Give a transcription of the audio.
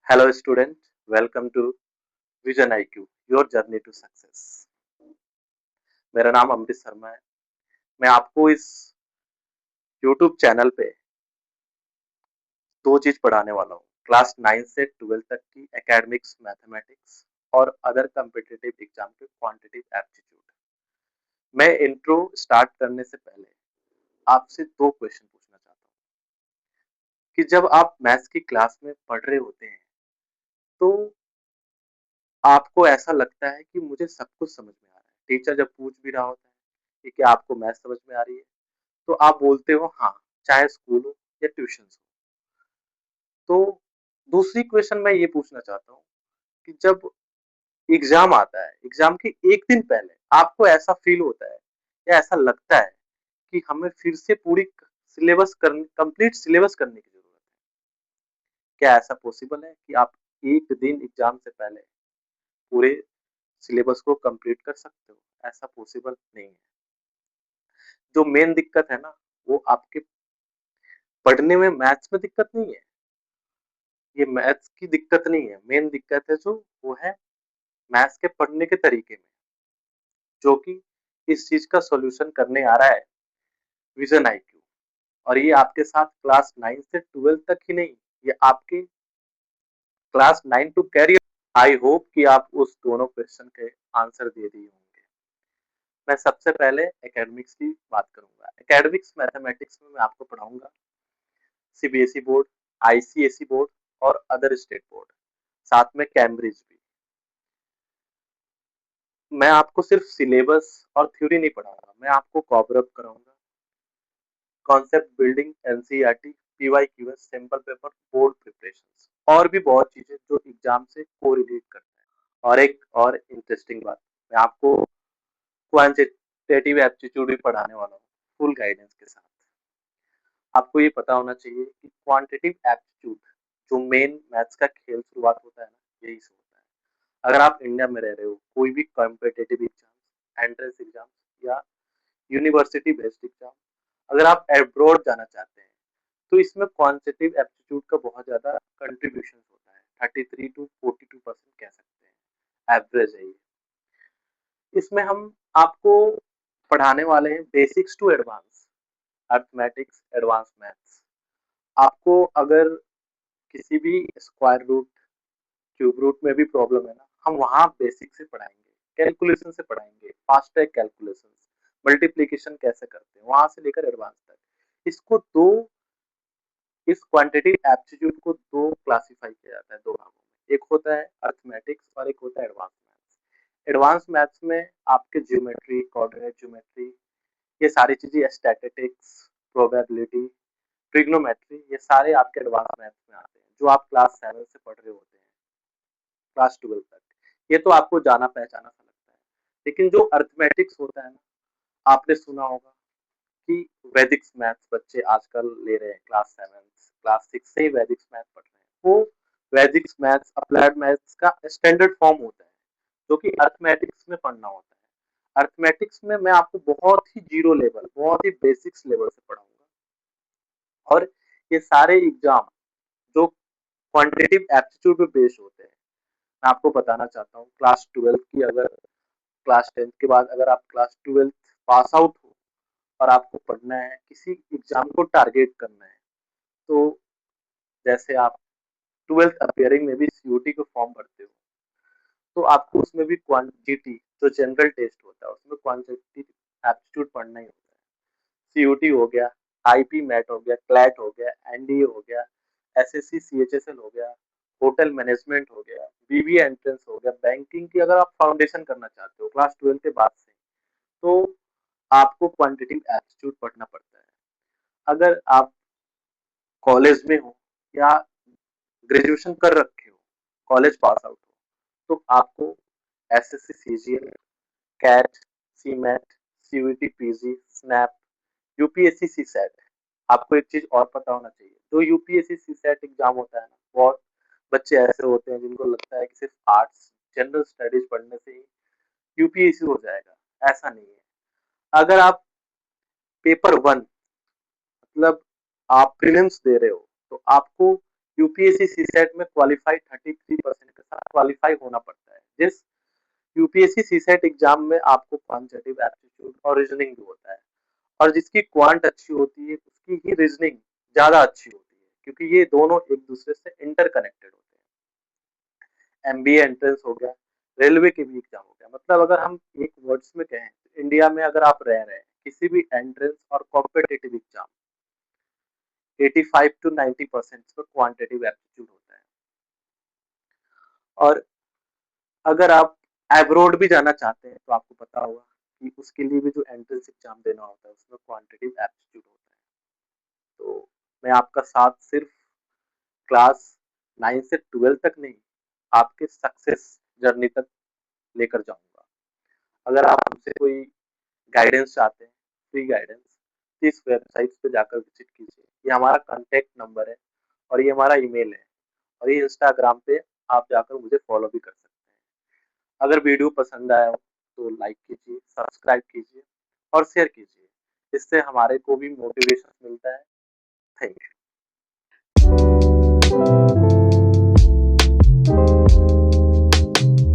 Hello student, welcome to vision IQ, your journey to success. मेरा नाम अमृत शर्मा है। मैं आपको इस यूट्यूब चैनल पे दो चीज पढ़ाने वाला हूँ। क्लास 9 से 12 तक की एकेडमिक्स, मैथमेटिक्स और अदर कम्पिटिटिव एग्जाम के क्वांटिटेटिव एप्टीट्यूड। मैं इंट्रो स्टार्ट करने से पहले आपसे दो क्वेश्चन पूछना चाहता हूँ कि जब आप मैथ्स की क्लास में पढ़ रहे होते हैं तो आपको ऐसा लगता है कि मुझे सब कुछ समझ में आ रहा है। टीचर जब पूछ भी रहा होता है कि क्या आपको मैथ्स समझ में आ रही है, तो आप बोलते हो हाँ, चाहे स्कूल हो या ट्यूशन हो। तो दूसरी क्वेश्चन मैं ये पूछना चाहता हूँ कि जब एग्जाम आता है, एग्जाम के एक दिन पहले आपको ऐसा फील होता है या ऐसा लगता है कि हमें फिर से पूरी सिलेबस करने कंप्लीट सिलेबस करने की जरूरत है। क्या ऐसा पॉसिबल है कि आप एक दिन एग्जाम से पहले पूरे सिलेबस को कंप्लीट कर सकते हो? ऐसा पॉसिबल नहीं है। जो मेन दिक्कत है ना, वो आपके पढ़ने में मैथ्स में दिक्कत नहीं है। ये मैथ्स की दिक्कत नहीं है, मेन दिक्कत है जो वो है मैथ्स के पढ़ने के तरीके में, जो कि इस चीज का सॉल्यूशन करने आ रहा है विजन आईक्यू। और ये आपके साथ क्लास 9 से 12 तक ही नहीं, ये आपके class 9 to career. I hope कि आप उस दोनों क्वेश्चन के आंसर दे दिए होंगे। मैं सबसे पहले एकेडमिक्स की बात करूंगा। एकेडमिक्स मैथमेटिक्स में मैं आपको पढ़ाऊंगा सीबीएसई बोर्ड, आईसीएसई बोर्ड और अदर स्टेट बोर्ड, साथ में कैम्ब्रिज भी। मैं आपको सिर्फ सिलेबस और थ्योरी नहीं पढ़ाऊंगा, मैं आपको कवर अप कराऊंगा concept building, NCERT, PYQs, sample paper, board preparations और भी बहुत चीजें जो एग्जाम से कोरिलेट करते हैं। और एक और इंटरेस्टिंग बात, मैं आपको क्वांटिटेटिव एप्टीट्यूड भी पढ़ाने वाला हूँ, फुल गाइडेंस के साथ। आपको ये पता होना चाहिए कि क्वांटिटेटिव एप्टीट्यूड जो मेन मैथ्स का खेल शुरुआत होता है ना, यही से होता है। अगर आप इंडिया में रह रहे हो, कोई भी कॉम्पिटेटिव एग्जाम, एंट्रेंस एग्जाम या यूनिवर्सिटी बेस्ड एग्जाम, अगर आप अब्रॉड जाना चाहते हैं तो इसमें क्वांटिटेटिव एप्टीट्यूड का बहुत ज्यादा कंट्रीब्यूशन होता है। 33 टू 42% कह सकते हैं, एवरेज है ये। इसमें हम आपको पढ़ाने वाले हैं basics to advance, arithmetics, advance maths. आपको अगर किसी भी स्क्वायर रूट, क्यूब रूट में भी प्रॉब्लम है ना, हम वहां बेसिक से पढ़ाएंगे, कैलकुलेशन से पढ़ाएंगे, फास्ट ट्रैक कैलकुलेशन, मल्टीप्लीकेशन कैसे करते हैं, वहां से लेकर एडवांस तक। इसको दो इस क्वांटिटी एप्टीट्यूड को दो क्लासिफाई किया जाता है, दो भागों में। एक होता है अर्थमेटिक्स और एक होता है एडवांस मैथ्स। एडवांस मैथ्स में आपके ज्योमेट्री, कोऑर्डिनेट ज्योमेट्री, ये सारी चीजें, स्टैटिस्टिक्स, प्रोबेबिलिटी, ट्रिग्नोमेट्री, ये सारे आपके एडवांस मैथ्स में आते हैं, जो आप क्लास 7 से पढ़ रहे होते हैं क्लास 12 तक। ये तो आपको जाना पहचाना सा लगता है। लेकिन जो अर्थमेटिक्स होता है ना, आपने सुना होगा कि वैदिक मैथ्स बच्चे आजकल ले रहे हैं, क्लास 7 क्लास 6 से ही वैदिक मैथ पढ़ रहे हैं। वो वैदिक मैथ्स अप्लाइड मैथ्स का स्टैंडर्ड फॉर्म होता है, जो कि अर्थमेटिक्स में पढ़ना होता है। अर्थमेटिक्स में मैं आपको बहुत ही जीरो लेवल, बहुत ही बेसिक्स लेवल से पढ़ाऊंगा। और ये सारे एग्जाम जो क्वांटिटेटिव एप्टीट्यूड पे बेस्ड होते हैं, मैं आपको बताना चाहता हूँ क्लास 12 की, अगर क्लास 10 के बाद अगर आप क्लास 12 पास आउट हो और आपको पढ़ना है, किसी एग्जाम को टारगेट करना है, तो जैसे आप 12th अपियरिंग में भी सीयूटी को फॉर्म भरते हो, तो आपको उसमें भी क्वांटिटी, जो जनरल टेस्ट होता है, उसमें क्वांटिटी एप्टीट्यूड पढ़ना ही होता है। सीयूटी हो गया, आईपी मैट हो गया, क्लैट हो गया, एनडीए हो गया, एसएससी सीएचएसएल हो गया, होटल मैनेजमेंट हो गया, बीबीए एंट्रेंस हो गया, बैंकिंग की अगर आप फाउंडेशन करना चाहते हो क्लास 12 के बाद से, तो आपको क्वांटिटेटिव एप्टीट्यूड पढ़ना पड़ता है। अगर आप कॉलेज में हो या ग्रेजुएशन कर रखे हो, कॉलेज पास आउट हो, तो आपको SSC CGL, CAT, CMAT, CUET PG, SNAP, UPSC CSAT. आपको एक चीज और पता होना चाहिए, जो यूपीएससी सीसैट एग्जाम होता है ना, बहुत बच्चे ऐसे होते हैं जिनको लगता है कि सिर्फ आर्ट्स, जनरल स्टडीज पढ़ने से ही यूपीएससी हो जाएगा। ऐसा नहीं है। अगर आप पेपर वन, मतलब आप प्रीलिम्स दे रहे हो, तो आपको यूपीएससी सीसेट में क्वालिफाई 33% के साथ क्वालिफाई होना पड़ता है। जिस यूपीएससी सीसेट एग्जाम में आपको क्वांटिटेटिव एप्टीट्यूड और रीजनिंग भी होता है, और जिसकी क्वांट अच्छी होती है उसकी ही रीजनिंग ज्यादा अच्छी होती है, क्योंकि ये दोनों एक दूसरे से इंटरकनेक्टेड होते हैं। एमबीए एंट्रेंस हो गया, रेलवे के भी एग्जाम हो गया, मतलब अगर हम एक वर्ड्स में कहें तो इंडिया में अगर आप रह रहे हैं किसी भी एंट्रेंस और कॉम्पिटिटिव एग्जाम 85 टू 90% पर क्वांटिटेटिव एप्टीट्यूड होता है। और अगर आप एब्रोड भी जाना चाहते हैं तो आपको पता होगा कि उसके लिए भी जो एंट्रेंस एग्जाम देना होता है उसमें क्वांटिटेटिव एप्टीट्यूड होता है। तो मैं आपका साथ सिर्फ क्लास 9 से 12 तक नहीं, आपके सक्सेस जर्नी तक लेकर जाऊंगा। अगर आप हमसे कोई गाइडेंस चाहते हैं, फ्री गाइडेंस, तो इस वेबसाइट पे जाकर विजिट कीजिए। ये हमारा कॉन्टेक्ट नंबर है और ये हमारा ईमेल है, और ये इंस्टाग्राम पे आप जाकर मुझे फॉलो भी कर सकते हैं। अगर वीडियो पसंद आया हो तो लाइक कीजिए, सब्सक्राइब कीजिए और शेयर कीजिए। इससे हमारे को भी मोटिवेशन मिलता है। Thank you.